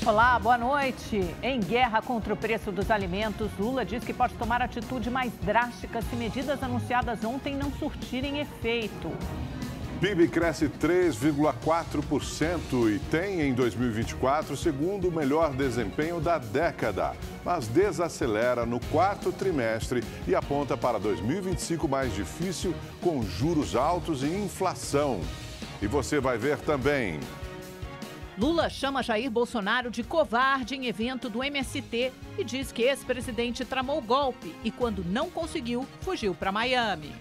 Olá, boa noite. Em guerra contra o preço dos alimentos, Lula diz que pode tomar atitude mais drástica se medidas anunciadas ontem não surtirem efeito. PIB cresce 3,4% e tem em 2024 o segundo melhor desempenho da década, mas desacelera no quarto trimestre e aponta para 2025 mais difícil, com juros altos e inflação. E você vai ver também. Lula chama Jair Bolsonaro de covarde em evento do MST e diz que ex-presidente tramou golpe e, quando não conseguiu, fugiu para Miami.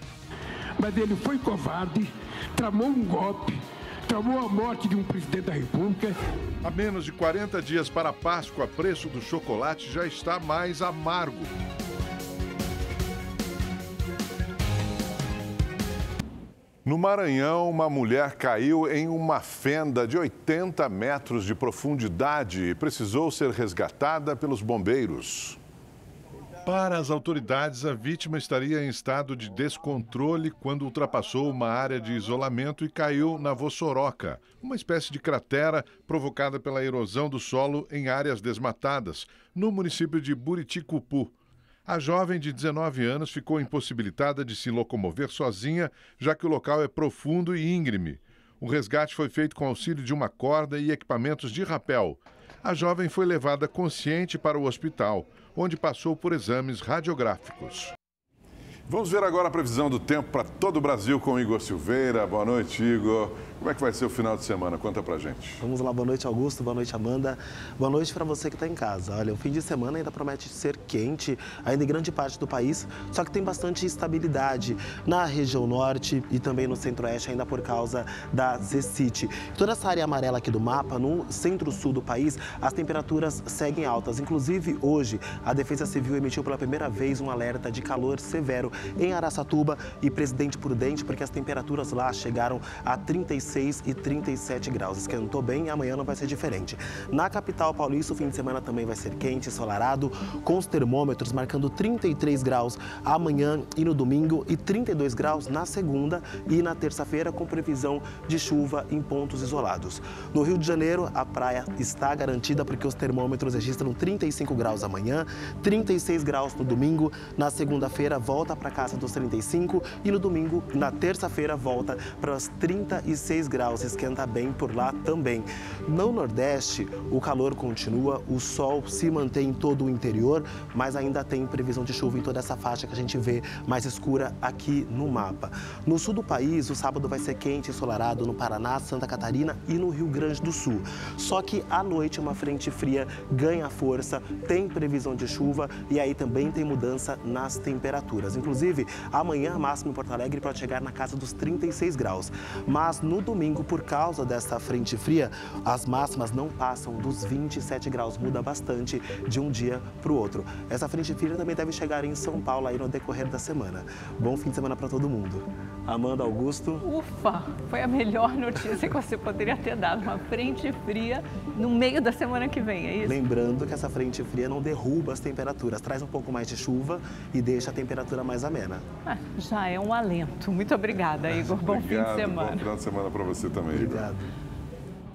Mas ele foi covarde, tramou um golpe, tramou a morte de um presidente da República. Há menos de 40 dias para a Páscoa, o preço do chocolate já está mais amargo. No Maranhão, uma mulher caiu em uma fenda de 80 metros de profundidade e precisou ser resgatada pelos bombeiros. Para as autoridades, a vítima estaria em estado de descontrole quando ultrapassou uma área de isolamento e caiu na Vossoroca, uma espécie de cratera provocada pela erosão do solo em áreas desmatadas, no município de Buriticupu. A jovem de 19 anos ficou impossibilitada de se locomover sozinha, já que o local é profundo e íngreme. O resgate foi feito com auxílio de uma corda e equipamentos de rapel. A jovem foi levada consciente para o hospital, onde passou por exames radiográficos. Vamos ver agora a previsão do tempo para todo o Brasil com Igor Silveira. Boa noite, Igor. Como é que vai ser o final de semana? Conta pra gente. Vamos lá, boa noite, Augusto, boa noite, Amanda. Boa noite para você que está em casa. Olha, o fim de semana ainda promete ser quente, ainda em grande parte do país, só que tem bastante instabilidade na região norte e também no centro-oeste, ainda por causa da Zecite. Toda essa área amarela aqui do mapa, no centro-sul do país, as temperaturas seguem altas. Inclusive, hoje, a Defesa Civil emitiu pela primeira vez um alerta de calor severo em Araçatuba e Presidente Prudente, porque as temperaturas lá chegaram a 36 e 37 graus. Esquentou bem e amanhã não vai ser diferente. Na capital paulista, o fim de semana também vai ser quente, ensolarado, com os termômetros marcando 33 graus amanhã e no domingo e 32 graus na segunda e na terça-feira, com previsão de chuva em pontos isolados. No Rio de Janeiro, a praia está garantida porque os termômetros registram 35 graus amanhã, 36 graus no domingo, na segunda-feira volta para casa dos 35 e no domingo, na terça-feira, volta para os 36 graus, esquenta bem por lá também. No Nordeste, o calor continua, o sol se mantém em todo o interior, mas ainda tem previsão de chuva em toda essa faixa que a gente vê mais escura aqui no mapa. No sul do país, o sábado vai ser quente e ensolarado no Paraná, Santa Catarina e no Rio Grande do Sul. Só que à noite uma frente fria ganha força, tem previsão de chuva e aí também tem mudança nas temperaturas. Inclusive, amanhã a máxima em Porto Alegre pode chegar na casa dos 36 graus. Mas no domingo, por causa dessa frente fria, as máximas não passam dos 27 graus, muda bastante de um dia para o outro. Essa frente fria também deve chegar em São Paulo aí no decorrer da semana. Bom fim de semana para todo mundo. Amanda, Augusto. Ufa, foi a melhor notícia que você poderia ter dado, uma frente fria no meio da semana que vem, é isso? Lembrando que essa frente fria não derruba as temperaturas, traz um pouco mais de chuva e deixa a temperatura mais amena. Já é um alento. Muito obrigada, Igor. Bom fim de semana. Bom final de semana para você também, Igor. Obrigado.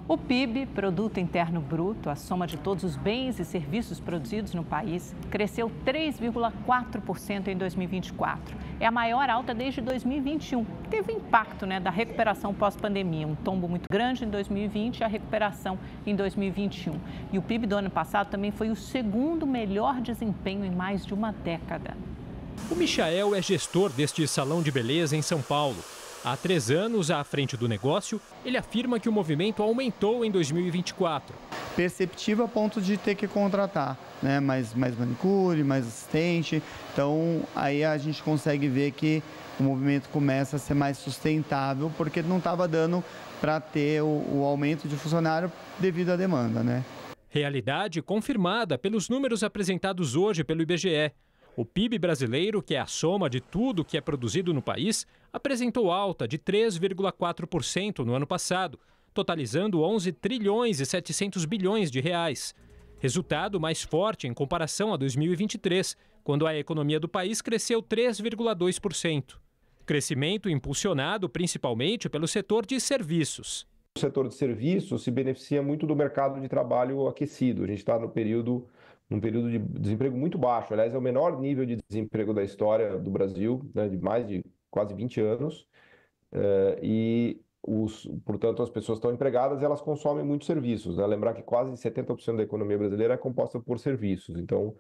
O PIB, Produto Interno Bruto, a soma de todos os bens e serviços produzidos no país, cresceu 3,4% em 2024. É a maior alta desde 2021. Teve impacto da recuperação pós-pandemia, um tombo muito grande em 2020 e a recuperação em 2021. E o PIB do ano passado também foi o segundo melhor desempenho em mais de uma década. O Michael é gestor deste salão de beleza em São Paulo. Há 3 anos à frente do negócio, ele afirma que o movimento aumentou em 2024. Perceptível a ponto de ter que contratar, mais manicure, mais assistente. Então, aí a gente consegue ver que o movimento começa a ser mais sustentável, porque não estava dando para ter o aumento de funcionário devido à demanda, Realidade confirmada pelos números apresentados hoje pelo IBGE. O PIB brasileiro, que é a soma de tudo que é produzido no país, apresentou alta de 3,4% no ano passado, totalizando 11 trilhões e 700 bilhões de reais. Resultado mais forte em comparação a 2023, quando a economia do país cresceu 3,2%. Crescimento impulsionado principalmente pelo setor de serviços. O setor de serviços se beneficia muito do mercado de trabalho aquecido. A gente está num período de desemprego muito baixo. Aliás, é o menor nível de desemprego da história do Brasil, né, de mais de quase 20 anos. Portanto, as pessoas estão empregadas e elas consomem muitos serviços, né? Lembrar que quase 70% da economia brasileira é composta por serviços. Então,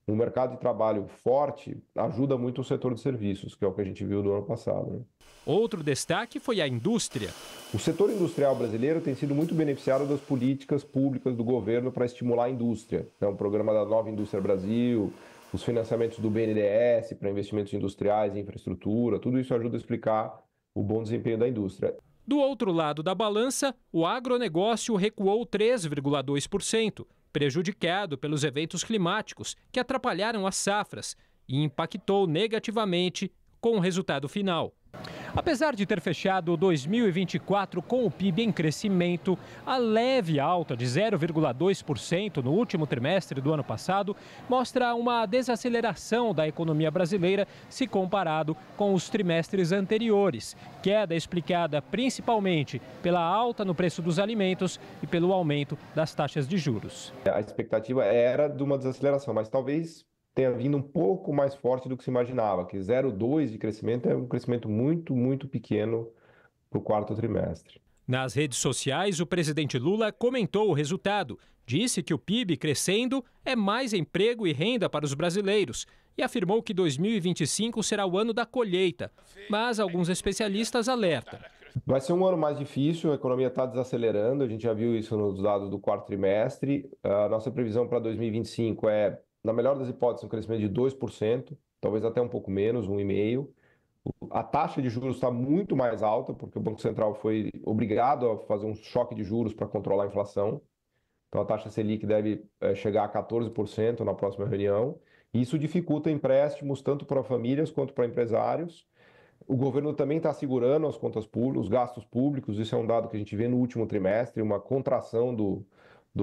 um mercado de trabalho forte ajuda muito o setor de serviços, que é o que a gente viu do ano passado, né? Outro destaque foi a indústria. O setor industrial brasileiro tem sido muito beneficiado das políticas públicas do governo para estimular a indústria. Então, o programa da Nova Indústria Brasil, os financiamentos do BNDES para investimentos industriais e infraestrutura, tudo isso ajuda a explicar o bom desempenho da indústria. Do outro lado da balança, o agronegócio recuou 3,2%, prejudicado pelos eventos climáticos que atrapalharam as safras e impactou negativamente com o resultado final. Apesar de ter fechado 2024 com o PIB em crescimento, a leve alta de 0,2% no último trimestre do ano passado mostra uma desaceleração da economia brasileira se comparado com os trimestres anteriores, queda explicada principalmente pela alta no preço dos alimentos e pelo aumento das taxas de juros. A expectativa era de uma desaceleração, mas talvez tenha vindo um pouco mais forte do que se imaginava, que 0,2% de crescimento é um crescimento muito, muito pequeno para o quarto trimestre. Nas redes sociais, o presidente Lula comentou o resultado, disse que o PIB crescendo é mais emprego e renda para os brasileiros e afirmou que 2025 será o ano da colheita, mas alguns especialistas alertam. Vai ser um ano mais difícil, a economia está desacelerando, a gente já viu isso nos dados do quarto trimestre. A nossa previsão para 2025 é, na melhor das hipóteses, um crescimento de 2%, talvez até um pouco menos, 1,5%. A taxa de juros está muito mais alta, porque o Banco Central foi obrigado a fazer um choque de juros para controlar a inflação. Então a taxa Selic deve chegar a 14% na próxima reunião. E isso dificulta empréstimos tanto para famílias quanto para empresários. O governo também está segurando as contas públicas, os gastos públicos. Isso é um dado que a gente vê no último trimestre, uma contração do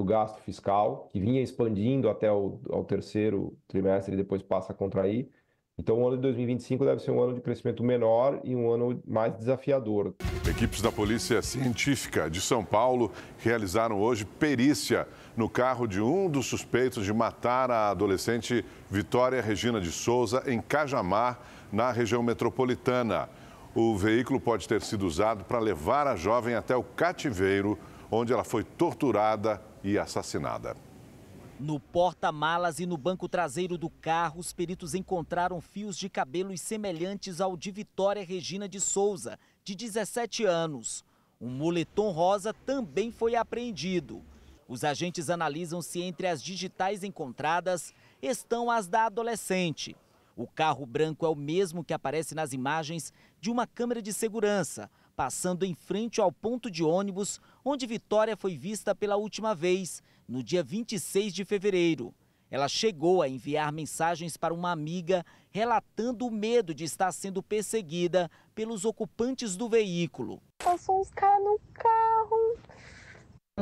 gasto fiscal, que vinha expandindo até ao terceiro trimestre e depois passa a contrair. Então, o ano de 2025 deve ser um ano de crescimento menor e um ano mais desafiador. Equipes da Polícia Científica de São Paulo realizaram hoje perícia no carro de um dos suspeitos de matar a adolescente Vitória Regina de Souza em Cajamar, na região metropolitana. O veículo pode ter sido usado para levar a jovem até o cativeiro, onde ela foi torturada e assassinada. No porta-malas e no banco traseiro do carro, os peritos encontraram fios de cabelos semelhantes ao de Vitória Regina de Souza, de 17 anos. Um moletom rosa também foi apreendido. Os agentes analisam se entre as digitais encontradas estão as da adolescente. O carro branco é o mesmo que aparece nas imagens de uma câmera de segurança, passando em frente ao ponto de ônibus onde Vitória foi vista pela última vez, no dia 26 de fevereiro. Ela chegou a enviar mensagens para uma amiga relatando o medo de estar sendo perseguida pelos ocupantes do veículo. Passou uns caras no carro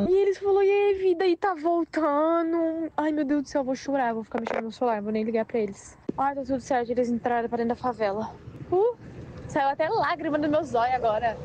e eles falaram, e aí, vida, aí tá voltando. Ai, meu Deus do céu, eu vou chorar, vou ficar mexendo no celular, vou nem ligar pra eles. Ai, tá tudo certo, eles entraram pra dentro da favela. Saiu até lágrima do meu zóio agora.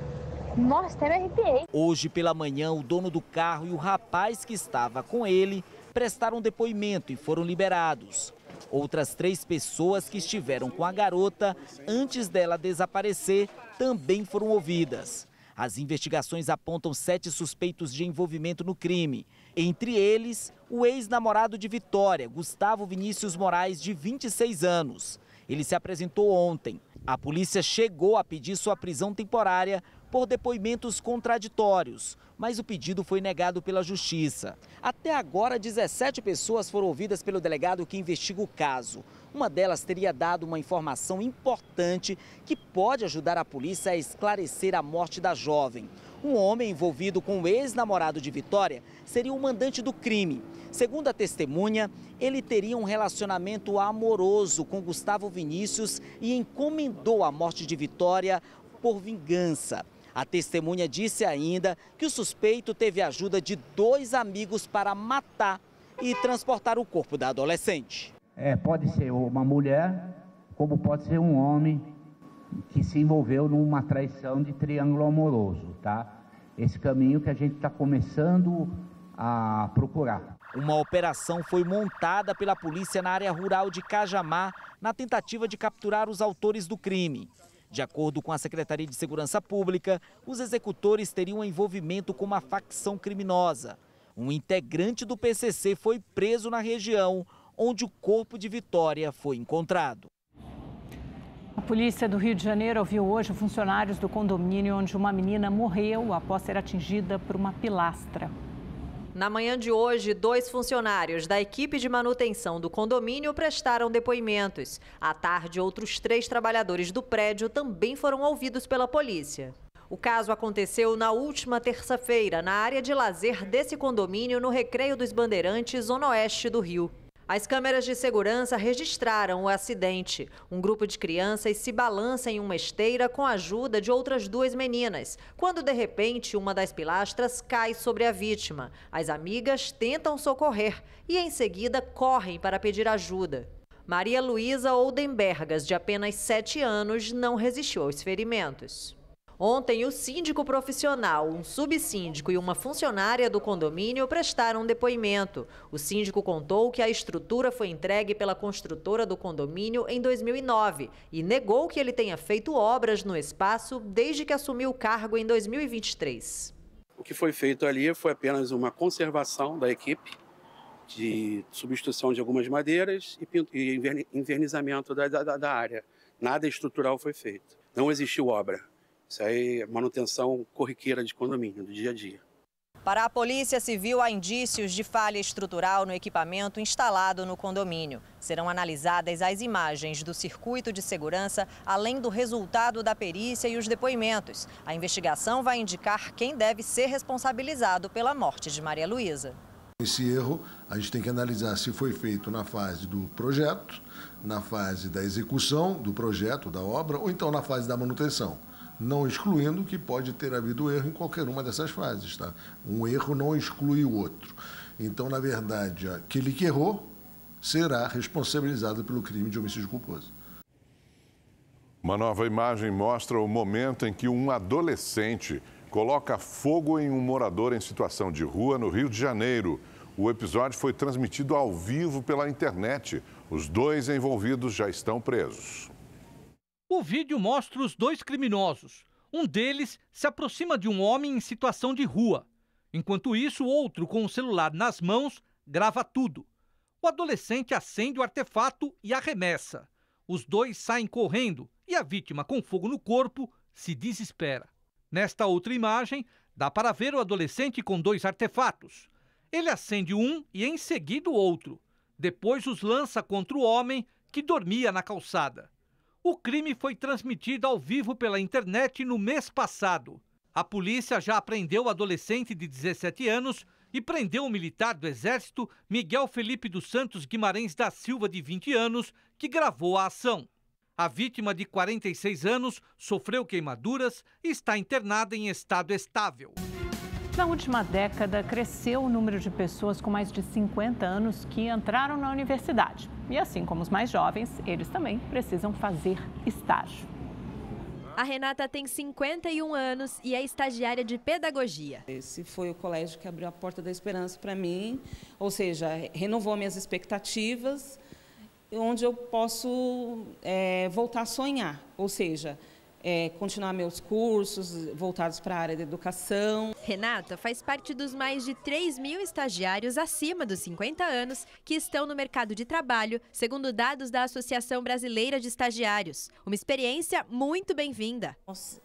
Nossa, até me arrepiei. Hoje pela manhã, o dono do carro e o rapaz que estava com ele prestaram depoimento e foram liberados. Outras 3 pessoas que estiveram com a garota antes dela desaparecer também foram ouvidas. As investigações apontam 7 suspeitos de envolvimento no crime. Entre eles, o ex-namorado de Vitória, Gustavo Vinícius Moraes, de 26 anos. Ele se apresentou ontem. A polícia chegou a pedir sua prisão temporária por depoimentos contraditórios, mas o pedido foi negado pela Justiça. Até agora, 17 pessoas foram ouvidas pelo delegado que investiga o caso. Uma delas teria dado uma informação importante que pode ajudar a polícia a esclarecer a morte da jovem. Um homem envolvido com o ex-namorado de Vitória seria o mandante do crime. Segundo a testemunha, ele teria um relacionamento amoroso com Gustavo Vinícius e encomendou a morte de Vitória por vingança. A testemunha disse ainda que o suspeito teve a ajuda de 2 amigos para matar e transportar o corpo da adolescente. Pode ser uma mulher, como pode ser um homem que se envolveu numa traição de triângulo amoroso, tá? esse caminho que a gente está começando a procurar. Uma operação foi montada pela polícia na área rural de Cajamar na tentativa de capturar os autores do crime. De acordo com a Secretaria de Segurança Pública, os executores teriam envolvimento com uma facção criminosa. Um integrante do PCC foi preso na região, onde o corpo de Vitória foi encontrado. A polícia do Rio de Janeiro ouviu hoje funcionários do condomínio onde uma menina morreu após ser atingida por uma pilastra. Na manhã de hoje, 2 funcionários da equipe de manutenção do condomínio prestaram depoimentos. À tarde, outros 3 trabalhadores do prédio também foram ouvidos pela polícia. O caso aconteceu na última terça-feira, na área de lazer desse condomínio, no Recreio dos Bandeirantes, zona oeste do Rio. As câmeras de segurança registraram o acidente. Um grupo de crianças se balança em uma esteira com a ajuda de outras 2 meninas, quando de repente uma das pilastras cai sobre a vítima. As amigas tentam socorrer e em seguida correm para pedir ajuda. Maria Luísa Oldenbergas, de apenas 7 anos, não resistiu aos ferimentos. Ontem, o síndico profissional, um subsíndico e uma funcionária do condomínio prestaram depoimento. O síndico contou que a estrutura foi entregue pela construtora do condomínio em 2009 e negou que ele tenha feito obras no espaço desde que assumiu o cargo em 2023. O que foi feito ali foi apenas uma conservação da equipe, de substituição de algumas madeiras e invernizamento da área. Nada estrutural foi feito. Não existiu obra. Isso aí é manutenção corriqueira de condomínio, do dia a dia. Para a Polícia Civil, há indícios de falha estrutural no equipamento instalado no condomínio. Serão analisadas as imagens do circuito de segurança, além do resultado da perícia e os depoimentos. A investigação vai indicar quem deve ser responsabilizado pela morte de Maria Luísa. Esse erro a gente tem que analisar se foi feito na fase do projeto, na fase da execução do projeto, da obra, ou então na fase da manutenção. Não excluindo que pode ter havido erro em qualquer uma dessas fases, tá? Um erro não exclui o outro. Então, na verdade, aquele que errou será responsabilizado pelo crime de homicídio culposo. Uma nova imagem mostra o momento em que um adolescente coloca fogo em um morador em situação de rua no Rio de Janeiro. O episódio foi transmitido ao vivo pela internet. Os 2 envolvidos já estão presos. O vídeo mostra os 2 criminosos. Um deles se aproxima de um homem em situação de rua. Enquanto isso, o outro, com o celular nas mãos, grava tudo. O adolescente acende o artefato e arremessa. Os 2 saem correndo e a vítima, com fogo no corpo, se desespera. Nesta outra imagem, dá para ver o adolescente com 2 artefatos. Ele acende um e em seguida o outro. Depois os lança contra o homem que dormia na calçada. O crime foi transmitido ao vivo pela internet no mês passado. A polícia já apreendeu o adolescente de 17 anos e prendeu o militar do Exército Miguel Felipe dos Santos Guimarães da Silva, de 20 anos, que gravou a ação. A vítima, de 46 anos, sofreu queimaduras e está internada em estado estável. Na última década, cresceu o número de pessoas com mais de 50 anos que entraram na universidade. E assim como os mais jovens, eles também precisam fazer estágio. A Renata tem 51 anos e é estagiária de pedagogia. Esse foi o colégio que abriu a porta da esperança para mim, ou seja, renovou minhas expectativas, onde eu posso voltar a sonhar, ou seja, continuar meus cursos voltados para a área da educação. Renata faz parte dos mais de 3.000 estagiários acima dos 50 anos que estão no mercado de trabalho, segundo dados da Associação Brasileira de Estagiários. Uma experiência muito bem-vinda. Nós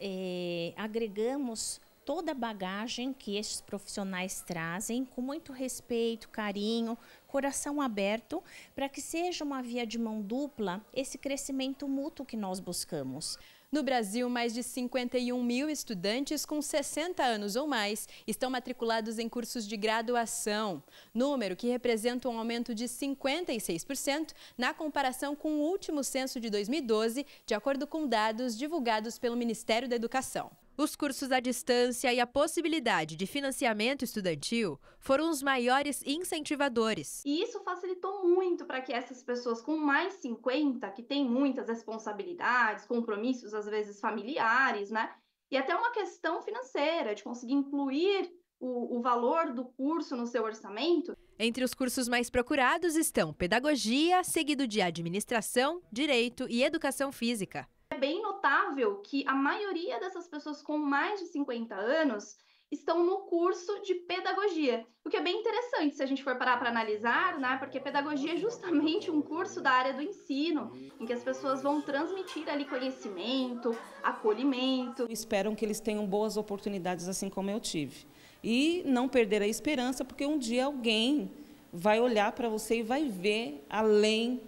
agregamos toda a bagagem que estes profissionais trazem, com muito respeito, carinho, coração aberto, para que seja uma via de mão dupla esse crescimento mútuo que nós buscamos. No Brasil, mais de 51 mil estudantes com 60 anos ou mais estão matriculados em cursos de graduação, número que representa um aumento de 56% na comparação com o último censo de 2012, de acordo com dados divulgados pelo Ministério da Educação. Os cursos à distância e a possibilidade de financiamento estudantil foram os maiores incentivadores. E isso facilitou muito para que essas pessoas com mais 50, que têm muitas responsabilidades, compromissos, às vezes familiares, né, e até uma questão financeira, de conseguir incluir o valor do curso no seu orçamento. Entre os cursos mais procurados estão Pedagogia, seguido de Administração, Direito e Educação Física. É bem notável que a maioria dessas pessoas com mais de 50 anos estão no curso de Pedagogia, o que é bem interessante se a gente for parar para analisar, né? Porque Pedagogia é justamente um curso da área do ensino, em que as pessoas vão transmitir ali conhecimento, acolhimento. Esperam que eles tenham boas oportunidades assim como eu tive. E não perder a esperança, porque um dia alguém vai olhar para você e vai ver além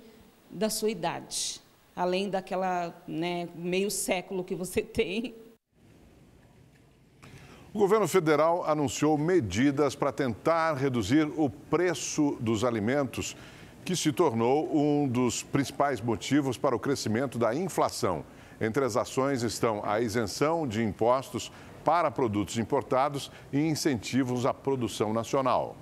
da sua idade, além daquela, meio século que você tem. O governo federal anunciou medidas para tentar reduzir o preço dos alimentos, que se tornou um dos principais motivos para o crescimento da inflação. Entre as ações estão a isenção de impostos para produtos importados e incentivos à produção nacional.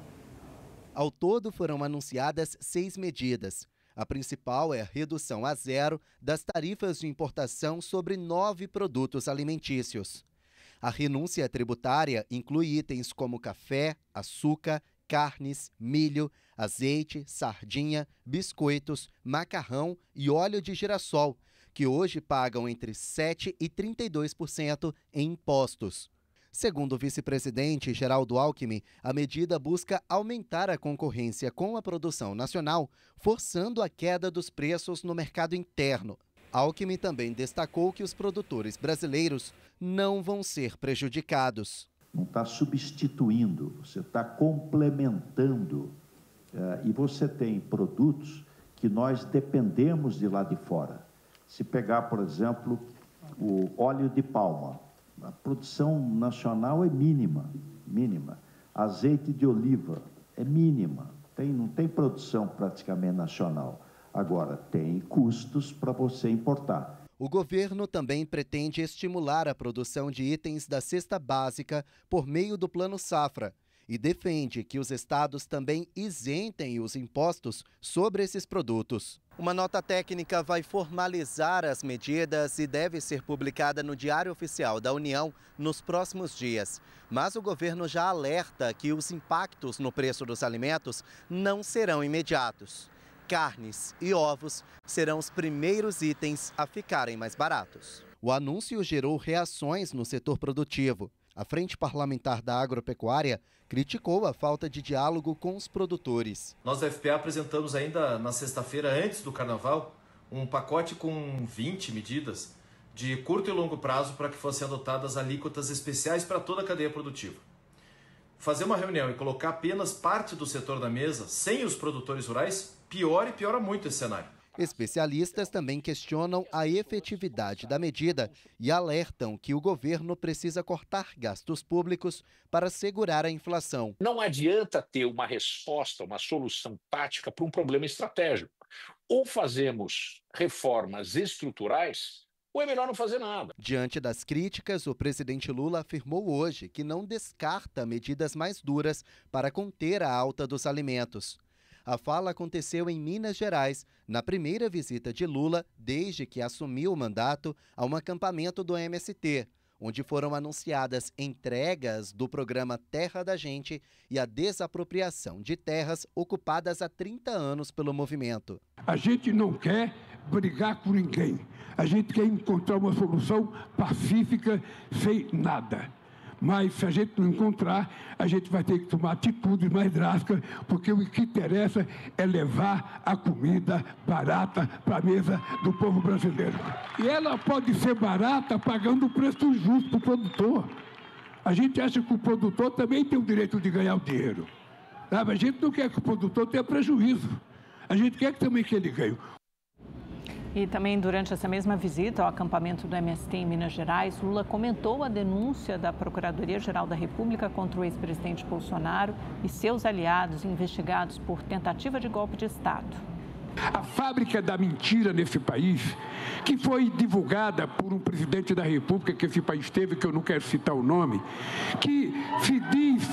Ao todo, foram anunciadas 6 medidas. A principal é a redução a zero das tarifas de importação sobre 9 produtos alimentícios. A renúncia tributária inclui itens como café, açúcar, carnes, milho, azeite, sardinha, biscoitos, macarrão e óleo de girassol, que hoje pagam entre 7% e 32% em impostos. Segundo o vice-presidente Geraldo Alckmin, a medida busca aumentar a concorrência com a produção nacional, forçando a queda dos preços no mercado interno. Alckmin também destacou que os produtores brasileiros não vão ser prejudicados. Não está substituindo, você está complementando. E você tem produtos que nós dependemos de lá de fora. Se pegar, por exemplo, o óleo de palma, a produção nacional é mínima. Azeite de oliva é mínima, não tem produção praticamente nacional. Agora, tem custos para você importar. O governo também pretende estimular a produção de itens da cesta básica por meio do Plano Safra e defende que os estados também isentem os impostos sobre esses produtos. Uma nota técnica vai formalizar as medidas e deve ser publicada no Diário Oficial da União nos próximos dias. Mas o governo já alerta que os impactos no preço dos alimentos não serão imediatos. Carnes e ovos serão os primeiros itens a ficarem mais baratos. O anúncio gerou reações no setor produtivo. A Frente Parlamentar da Agropecuária criticou a falta de diálogo com os produtores. Nós da FPA apresentamos ainda na sexta-feira, antes do Carnaval, um pacote com 20 medidas de curto e longo prazo para que fossem adotadas alíquotas especiais para toda a cadeia produtiva. Fazer uma reunião e colocar apenas parte do setor na mesa, sem os produtores rurais, piora muito esse cenário. Especialistas também questionam a efetividade da medida e alertam que o governo precisa cortar gastos públicos para segurar a inflação. Não adianta ter uma resposta, uma solução tática para um problema estratégico. Ou fazemos reformas estruturais, ou é melhor não fazer nada. Diante das críticas, o presidente Lula afirmou hoje que não descarta medidas mais duras para conter a alta dos alimentos. A fala aconteceu em Minas Gerais, na primeira visita de Lula desde que assumiu o mandato a um acampamento do MST, onde foram anunciadas entregas do programa Terra da Gente e a desapropriação de terras ocupadas há 30 anos pelo movimento. A gente não quer brigar com ninguém. A gente quer encontrar uma solução pacífica, sem nada. Mas se a gente não encontrar, a gente vai ter que tomar atitudes mais drásticas, porque o que interessa é levar a comida barata para a mesa do povo brasileiro. E ela pode ser barata pagando o preço justo para o produtor. A gente acha que o produtor também tem o direito de ganhar o dinheiro. Sabe? A gente não quer que o produtor tenha prejuízo. A gente quer também que ele ganhe. E também durante essa mesma visita ao acampamento do MST em Minas Gerais, Lula comentou a denúncia da Procuradoria-Geral da República contra o ex-presidente Bolsonaro e seus aliados investigados por tentativa de golpe de Estado. A fábrica da mentira nesse país, que foi divulgada por um presidente da República que esse país teve, que eu não quero citar o nome, que se diz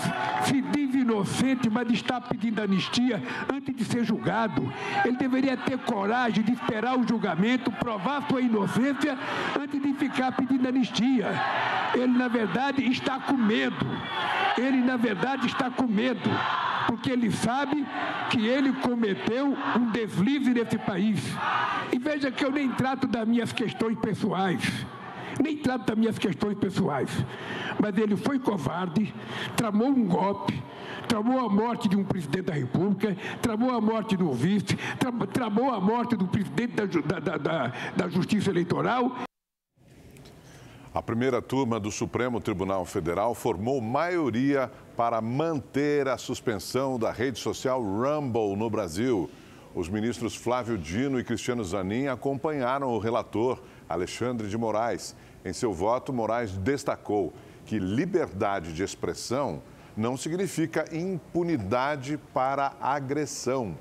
inocente, mas está pedindo anistia antes de ser julgado. Ele deveria ter coragem de esperar o julgamento, provar sua inocência antes de ficar pedindo anistia. Ele, na verdade, está com medo. Porque ele sabe que ele cometeu um deslize nesse país. E veja que eu nem trato das minhas questões pessoais. Mas ele foi covarde, tramou um golpe, tramou a morte de um presidente da República, tramou a morte do vice, tramou a morte do presidente da Justiça Eleitoral. A primeira turma do Supremo Tribunal Federal formou maioria para manter a suspensão da rede social Rumble no Brasil. Os ministros Flávio Dino e Cristiano Zanin acompanharam o relator Alexandre de Moraes. Em seu voto, Moraes destacou que liberdade de expressão não significa impunidade para agressão.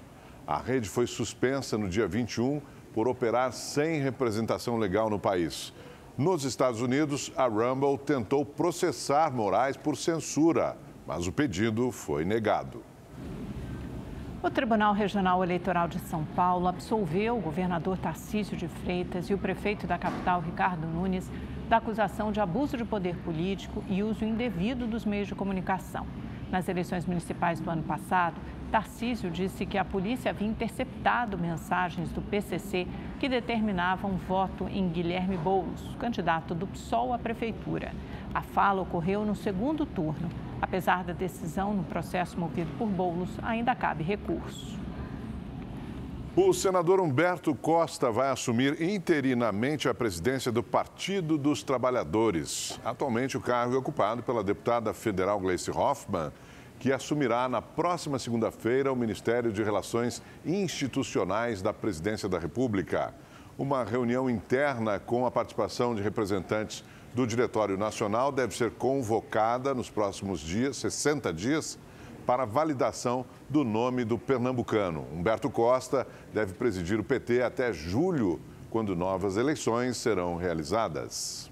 A rede foi suspensa no dia 21 por operar sem representação legal no país. Nos Estados Unidos, a Rumble tentou processar Moraes por censura, mas o pedido foi negado. O Tribunal Regional Eleitoral de São Paulo absolveu o governador Tarcísio de Freitas e o prefeito da capital, Ricardo Nunes, da acusação de abuso de poder político e uso indevido dos meios de comunicação. Nas eleições municipais do ano passado, Tarcísio disse que a polícia havia interceptado mensagens do PCC que determinavam voto em Guilherme Boulos, candidato do PSOL à prefeitura. A fala ocorreu no segundo turno. Apesar da decisão no processo movido por Boulos, ainda cabe recurso. O senador Humberto Costa vai assumir interinamente a presidência do Partido dos Trabalhadores. Atualmente, o cargo é ocupado pela deputada federal Gleice Hoffmann, que assumirá na próxima segunda-feira o Ministério de Relações Institucionais da Presidência da República. Uma reunião interna com a participação de representantes do Diretório Nacional deve ser convocada nos próximos dias, 60 dias, para validação do nome do pernambucano. Humberto Costa deve presidir o PT até julho, quando novas eleições serão realizadas.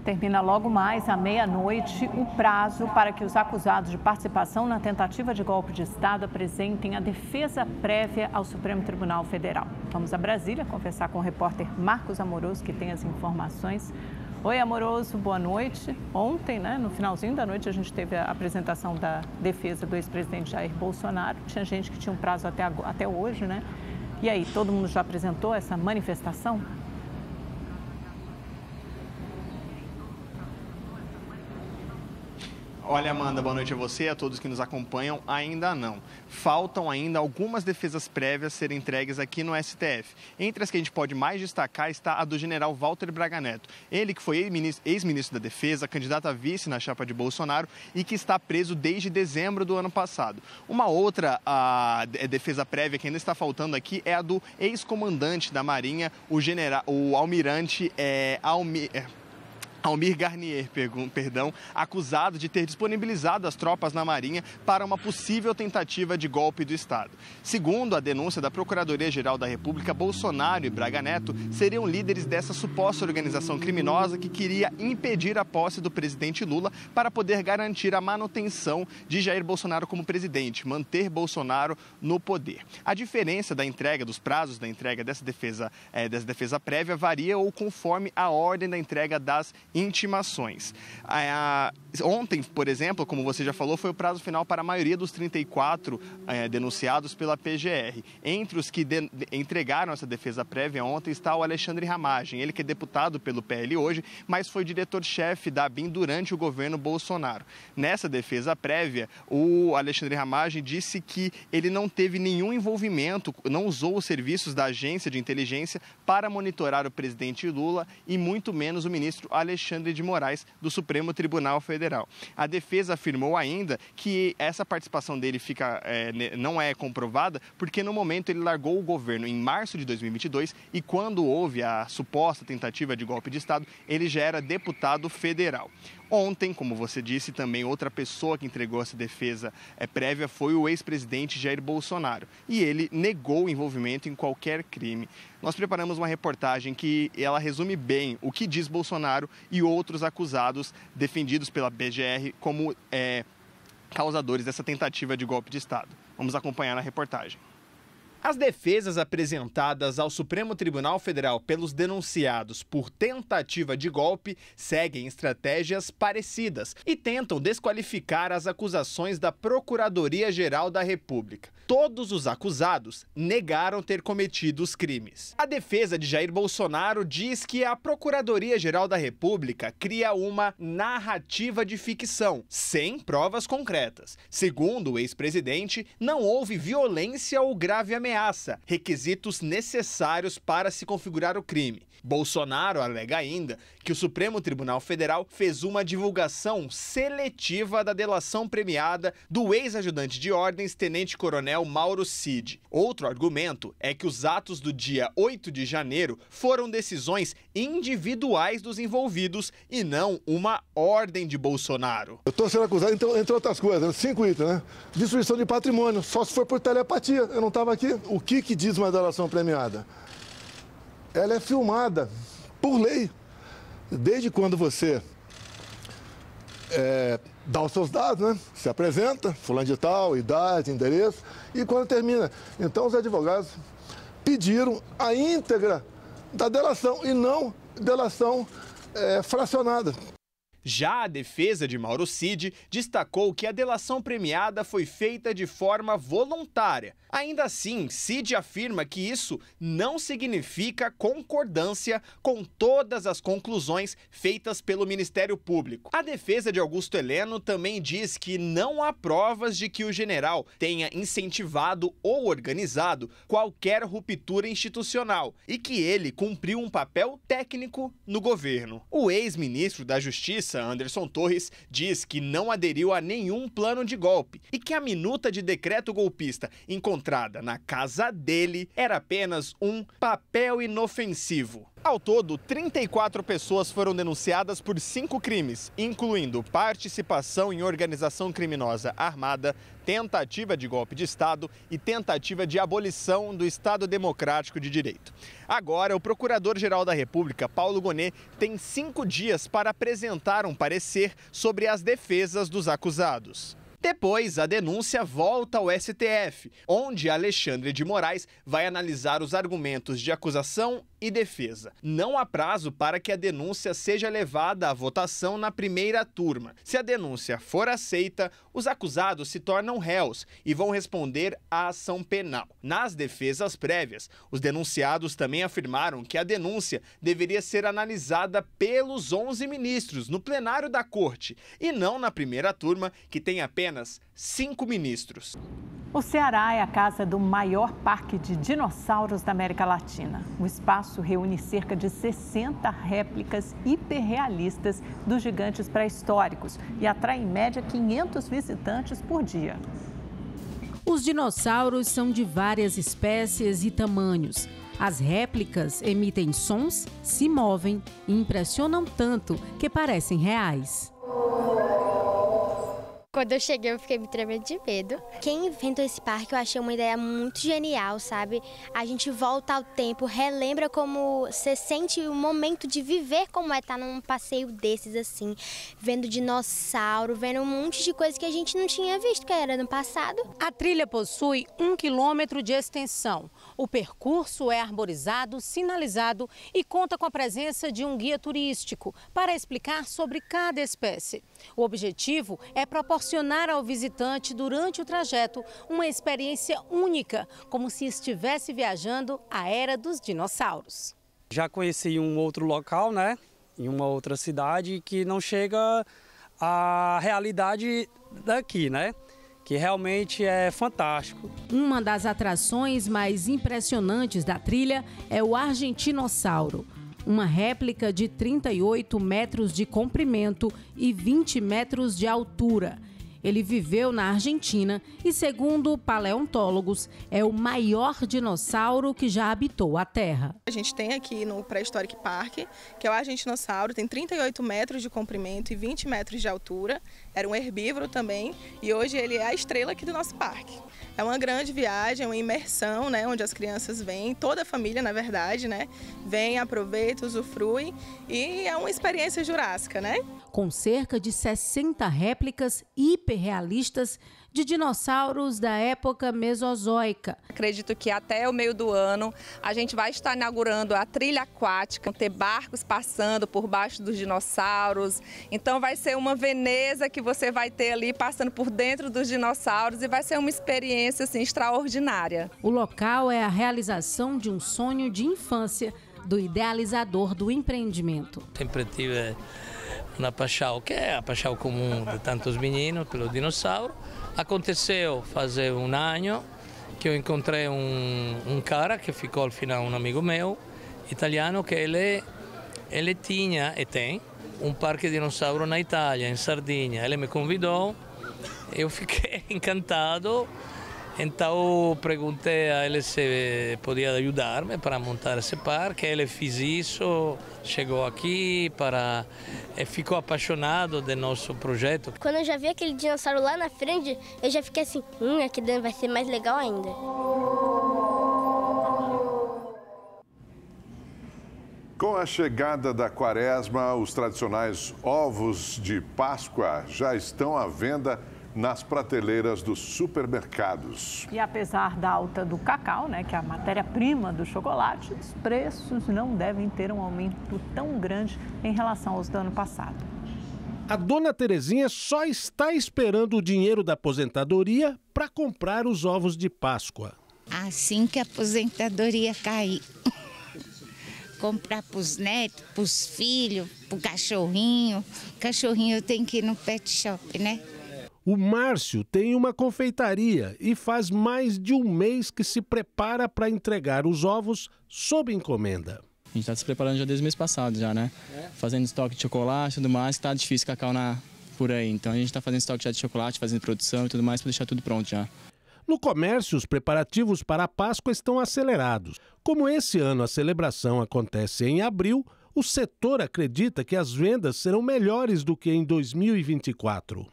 Termina logo mais à meia-noite o prazo para que os acusados de participação na tentativa de golpe de Estado apresentem a defesa prévia ao Supremo Tribunal Federal. Vamos a Brasília conversar com o repórter Marcos Amoroso, que tem as informações. Oi, Amoroso, boa noite. Ontem, no finalzinho da noite, a gente teve a apresentação da defesa do ex-presidente Jair Bolsonaro. Tinha gente que tinha um prazo até hoje, né? E aí, todo mundo já apresentou essa manifestação? Olha, Amanda, boa noite a você e a todos que nos acompanham. Ainda não. Faltam ainda algumas defesas prévias serem entregues aqui no STF. Entre as que a gente pode mais destacar está a do general Walter Braga Neto. Ele que foi ex-ministro da Defesa, candidato a vice na chapa de Bolsonaro e que está preso desde dezembro do ano passado. Uma outra defesa prévia que ainda está faltando aqui é a do ex-comandante da Marinha, o almirante Almir Garnier, acusado de ter disponibilizado as tropas na Marinha para uma possível tentativa de golpe do Estado. Segundo a denúncia da Procuradoria-Geral da República, Bolsonaro e Braga Neto seriam líderes dessa suposta organização criminosa que queria impedir a posse do presidente Lula para poder garantir a manutenção de Jair Bolsonaro como presidente, manter Bolsonaro no poder. A diferença da entrega, dos prazos da entrega dessa defesa prévia varia ou conforme a ordem da entrega das intimações. Ontem, por exemplo, como você já falou, foi o prazo final para a maioria dos 34 denunciados pela PGR. Entre os que entregaram essa defesa prévia ontem está o Alexandre Ramagem, ele que é deputado pelo PL hoje, mas foi diretor-chefe da ABIN durante o governo Bolsonaro. Nessa defesa prévia, o Alexandre Ramagem disse que ele não teve nenhum envolvimento, não usou os serviços da agência de inteligência para monitorar o presidente Lula e muito menos o ministro Alexandre Alexandre de Moraes, do Supremo Tribunal Federal. A defesa afirmou ainda que essa participação dele não é comprovada porque no momento ele largou o governo em março de 2022 e quando houve a suposta tentativa de golpe de Estado, ele já era deputado federal. Ontem, como você disse, também outra pessoa que entregou essa defesa prévia foi o ex-presidente Jair Bolsonaro. E ele negou o envolvimento em qualquer crime. Nós preparamos uma reportagem que ela resume bem o que diz Bolsonaro e outros acusados defendidos pela BGR como causadores dessa tentativa de golpe de Estado. Vamos acompanhar na reportagem. As defesas apresentadas ao Supremo Tribunal Federal pelos denunciados por tentativa de golpe seguem estratégias parecidas e tentam desqualificar as acusações da Procuradoria-Geral da República. Todos os acusados negaram ter cometido os crimes. A defesa de Jair Bolsonaro diz que a Procuradoria-Geral da República cria uma narrativa de ficção, sem provas concretas. Segundo o ex-presidente, não houve violência ou grave ameaça, requisitos necessários para se configurar o crime. Bolsonaro alega ainda que o Supremo Tribunal Federal fez uma divulgação seletiva da delação premiada do ex-ajudante de ordens, tenente-coronel Mauro Cid. Outro argumento é que os atos do dia 8 de janeiro foram decisões individuais dos envolvidos e não uma ordem de Bolsonaro. Eu estou sendo acusado, entre outras coisas, 5 itens, né? Destruição de patrimônio, só se for por telepatia. Eu não estava aqui. O que diz uma delação premiada? Ela é filmada por lei. Desde quando você dá os seus dados, né? Se apresenta, fulano de tal, idade, endereço, e quando termina. Então os advogados pediram a íntegra da delação e não delação fracionada. Já a defesa de Mauro Cid destacou que a delação premiada foi feita de forma voluntária. Ainda assim, Cid afirma que isso não significa concordância com todas as conclusões feitas pelo Ministério Público. A defesa de Augusto Heleno também diz que não há provas de que o general tenha incentivado ou organizado qualquer ruptura institucional e que ele cumpriu um papel técnico no governo. O ex-ministro da Justiça, Anderson Torres, diz que não aderiu a nenhum plano de golpe e que a minuta de decreto golpista encontrada na casa dele era apenas um papel inofensivo. Ao todo, 34 pessoas foram denunciadas por 5 crimes, incluindo participação em organização criminosa armada, tentativa de golpe de Estado e tentativa de abolição do Estado Democrático de Direito. Agora, o Procurador-Geral da República, Paulo Gonet, tem 5 dias para apresentar um parecer sobre as defesas dos acusados. Depois, a denúncia volta ao STF, onde Alexandre de Moraes vai analisar os argumentos de acusação e defesa. Não há prazo para que a denúncia seja levada à votação na primeira turma. Se a denúncia for aceita, os acusados se tornam réus e vão responder à ação penal. Nas defesas prévias, os denunciados também afirmaram que a denúncia deveria ser analisada pelos 11 ministros no plenário da Corte e não na primeira turma, que tem apenas 5 ministros. O Ceará é a casa do maior parque de dinossauros da América Latina. O espaço reúne cerca de 60 réplicas hiperrealistas dos gigantes pré-históricos e atrai em média 500 visitantes por dia. Os dinossauros são de várias espécies e tamanhos. As réplicas emitem sons, se movem e impressionam tanto que parecem reais. Quando eu cheguei, eu fiquei me tremendo de medo. Quem inventou esse parque, eu achei uma ideia muito genial, sabe? A gente volta ao tempo, relembra como você sente o momento de viver como é estar num passeio desses, assim. Vendo dinossauro, vendo um monte de coisa que a gente não tinha visto, que era no passado. A trilha possui 1 quilômetro de extensão. O percurso é arborizado, sinalizado e conta com a presença de um guia turístico para explicar sobre cada espécie. O objetivo é proporcionar ao visitante, durante o trajeto, uma experiência única, como se estivesse viajando à era dos dinossauros. Já conheci um outro local, né, em uma outra cidade, que não chega à realidade daqui, né, que realmente é fantástico. Uma das atrações mais impressionantes da trilha é o Argentinossauro. uma réplica de 38 metros de comprimento e 20 metros de altura. Ele viveu na Argentina e, segundo paleontólogos, é o maior dinossauro que já habitou a Terra. A gente tem aqui no Prehistoric Park, que é o Argentinossauro, tem 38 metros de comprimento e 20 metros de altura. Era um herbívoro também e hoje ele é a estrela aqui do nosso parque. É uma grande viagem, uma imersão, né, onde as crianças vêm, toda a família, na verdade, né, vem, aproveita, usufrui e é uma experiência jurássica, né? Com cerca de 60 réplicas hiperrealistas de dinossauros da época mesozoica. Acredito que até o meio do ano a gente vai estar inaugurando a trilha aquática, ter barcos passando por baixo dos dinossauros. Então vai ser uma Veneza que você vai ter ali passando por dentro dos dinossauros e vai ser uma experiência assim, extraordinária. O local é a realização de um sonho de infância do idealizador do empreendimento. Sempre tive uma paixão, que é a paixão comum de tantos meninos pelo dinossauro. Aconteceu fazer um ano que eu encontrei um cara que ficou ao final um amigo meu, italiano, que ele tinha e tem um parque de dinossauro na Itália, em Sardinha. Ele me convidou, eu fiquei encantado. Então perguntei a ele se podia ajudar-me para montar esse parque. Ele fez isso, chegou aqui e ficou apaixonado do nosso projeto. Quando eu já vi aquele dinossauro lá na frente, eu já fiquei assim, aqui dentro vai ser mais legal ainda. Com a chegada da Quaresma, os tradicionais ovos de Páscoa já estão à venda nas prateleiras dos supermercados. E apesar da alta do cacau, que é a matéria-prima do chocolate, os preços não devem ter um aumento tão grande em relação aos do ano passado. A dona Terezinha só está esperando o dinheiro da aposentadoria para comprar os ovos de Páscoa. Assim que a aposentadoria cair. Comprar para os netos, para os filhos, para o cachorrinho. Cachorrinho tem que ir no pet shop, né? O Márcio tem uma confeitaria e faz mais de um mês que se prepara para entregar os ovos sob encomenda. A gente está se preparando já desde o mês passado, já, né? Fazendo estoque de chocolate e tudo mais, está difícil cacau por aí. Então a gente está fazendo estoque já de chocolate, fazendo produção e tudo mais para deixar tudo pronto já. No comércio, os preparativos para a Páscoa estão acelerados. Como esse ano a celebração acontece em abril, o setor acredita que as vendas serão melhores do que em 2024.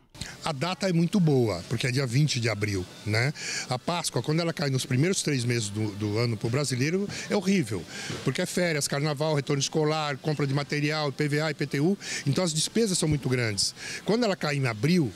A data é muito boa, porque é dia 20 de abril, né? A Páscoa, quando ela cai nos primeiros 3 meses do ano para o brasileiro, é horrível, porque é férias, carnaval, retorno escolar, compra de material, PVA, IPTU, então as despesas são muito grandes. Quando ela cai em abril,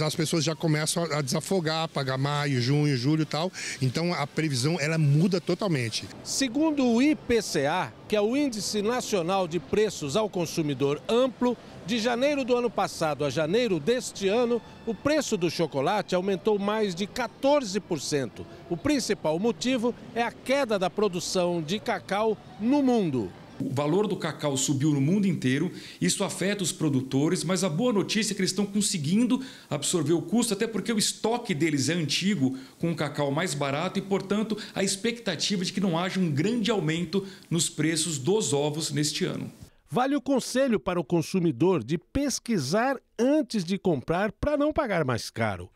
as pessoas já começam a desafogar, pagar maio, junho, julho e tal, então a previsão ela muda totalmente. Segundo o IPCA, que é o Índice Nacional de Preços ao Consumidor Amplo, de janeiro do ano passado a janeiro deste ano, o preço do chocolate aumentou mais de 14%. O principal motivo é a queda da produção de cacau no mundo. O valor do cacau subiu no mundo inteiro, isso afeta os produtores, mas a boa notícia é que eles estão conseguindo absorver o custo, até porque o estoque deles é antigo, com o cacau mais barato e, portanto, a expectativa de que não haja um grande aumento nos preços dos ovos neste ano. Vale o conselho para o consumidor de pesquisar antes de comprar para não pagar mais caro.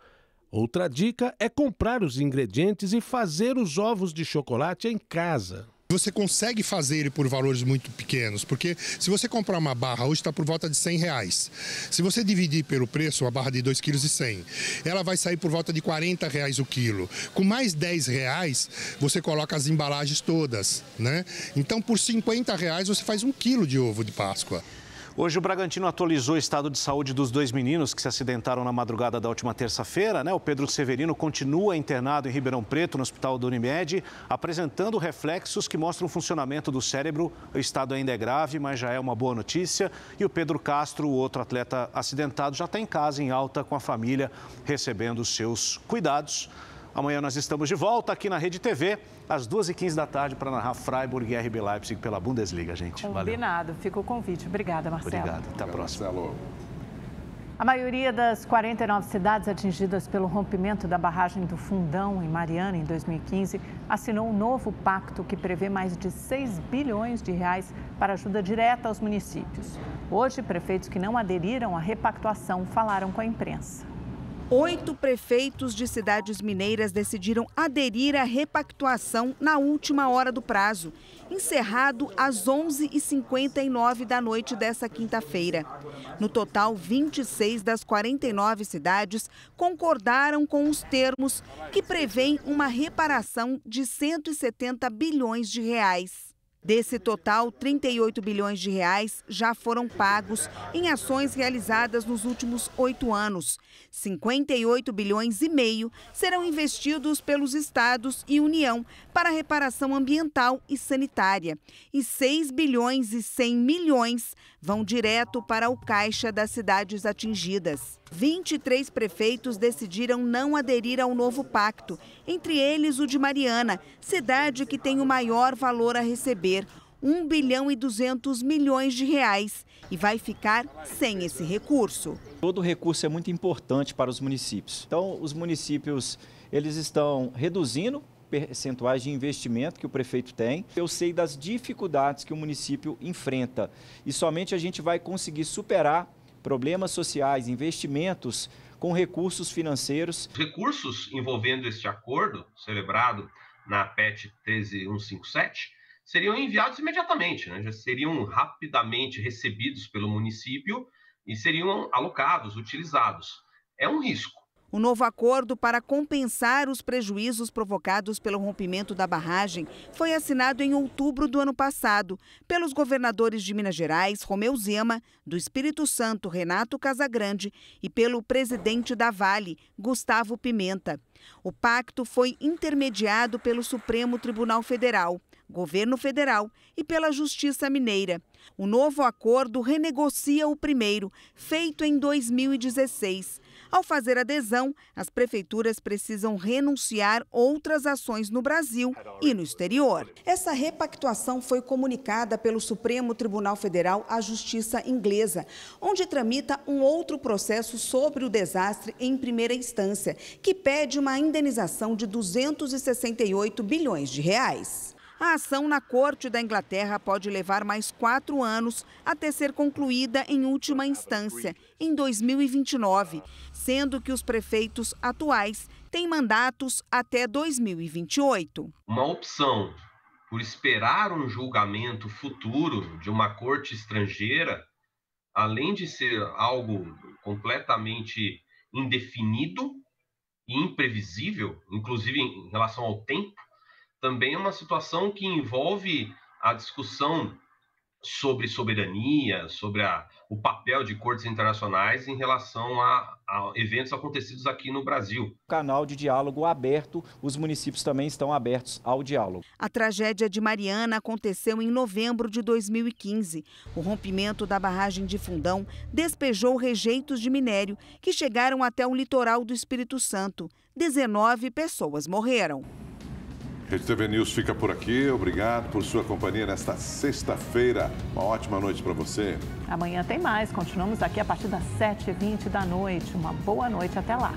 Outra dica é comprar os ingredientes e fazer os ovos de chocolate em casa. Você consegue fazer ele por valores muito pequenos, porque se você comprar uma barra, hoje está por volta de R$100. Se você dividir pelo preço, uma barra de 2,1 kg, ela vai sair por volta de R$40 o quilo. Com mais R$10, você coloca as embalagens todas, né? Então, por R$50, você faz 1 quilo de ovo de Páscoa. Hoje o Bragantino atualizou o estado de saúde dos 2 meninos que se acidentaram na madrugada da última terça-feira, né? O Pedro Severino continua internado em Ribeirão Preto, no Hospital do Unimed, apresentando reflexos que mostram o funcionamento do cérebro. O estado ainda é grave, mas já é uma boa notícia. E o Pedro Castro, o outro atleta acidentado, já está em casa, em alta, com a família, recebendo os seus cuidados. Amanhã nós estamos de volta aqui na Rede TV, às 2h15 da tarde, para narrar Freiburg e RB Leipzig pela Bundesliga, gente. Combinado. Fica o convite. Obrigada, Marcelo. Obrigado. Até a próxima. Marcelo. A maioria das 49 cidades atingidas pelo rompimento da barragem do Fundão, em Mariana, em 2015, assinou um novo pacto que prevê mais de 6 bilhões de reais para ajuda direta aos municípios. Hoje, prefeitos que não aderiram à repactuação falaram com a imprensa. 8 prefeitos de cidades mineiras decidiram aderir à repactuação na última hora do prazo, encerrado às 11h59 da noite desta quinta-feira. No total, 26 das 49 cidades concordaram com os termos que prevêem uma reparação de 170 bilhões de reais. Desse total, 38 bilhões de reais já foram pagos em ações realizadas nos últimos 8 anos. 58 bilhões e meio serão investidos pelos estados e União para reparação ambiental e sanitária. E 6 bilhões e 100 milhões vão direto para o caixa das cidades atingidas. 23 prefeitos decidiram não aderir ao novo pacto, entre eles o de Mariana, cidade que tem o maior valor a receber, 1 bilhão e 200 milhões de reais, e vai ficar sem esse recurso. Todo recurso é muito importante para os municípios. Então, os municípios eles estão reduzindo percentuais de investimento que o prefeito tem. Eu sei das dificuldades que o município enfrenta e somente a gente vai conseguir superar problemas sociais, investimentos com recursos financeiros. Recursos envolvendo este acordo, celebrado na PET 13157, seriam enviados imediatamente, já seriam rapidamente recebidos pelo município e seriam alocados, utilizados. É um risco. O novo acordo para compensar os prejuízos provocados pelo rompimento da barragem foi assinado em outubro do ano passado pelos governadores de Minas Gerais, Romeu Zema, do Espírito Santo, Renato Casagrande, e pelo presidente da Vale, Gustavo Pimenta. O pacto foi intermediado pelo Supremo Tribunal Federal, Governo Federal e pela Justiça Mineira. O novo acordo renegocia o primeiro, feito em 2016. Ao fazer adesão, as prefeituras precisam renunciar outras ações no Brasil e no exterior. Essa repactuação foi comunicada pelo Supremo Tribunal Federal à Justiça Inglesa, onde tramita um outro processo sobre o desastre em primeira instância, que pede uma indenização de 268 bilhões de reais. A ação na Corte da Inglaterra pode levar mais 4 anos até ser concluída em última instância, em 2029, sendo que os prefeitos atuais têm mandatos até 2028. Uma opção por esperar um julgamento futuro de uma corte estrangeira, além de ser algo completamente indefinido e imprevisível, inclusive em relação ao tempo, também é uma situação que envolve a discussão sobre soberania, sobre o papel de cortes internacionais em relação a eventos acontecidos aqui no Brasil. Canal de diálogo aberto, os municípios também estão abertos ao diálogo. A tragédia de Mariana aconteceu em novembro de 2015. O rompimento da barragem de Fundão despejou rejeitos de minério que chegaram até o litoral do Espírito Santo. 19 pessoas morreram. Rede TV News fica por aqui. Obrigado por sua companhia nesta sexta-feira. Uma ótima noite para você. Amanhã tem mais. Continuamos aqui a partir das 7h20 da noite. Uma boa noite. Até lá.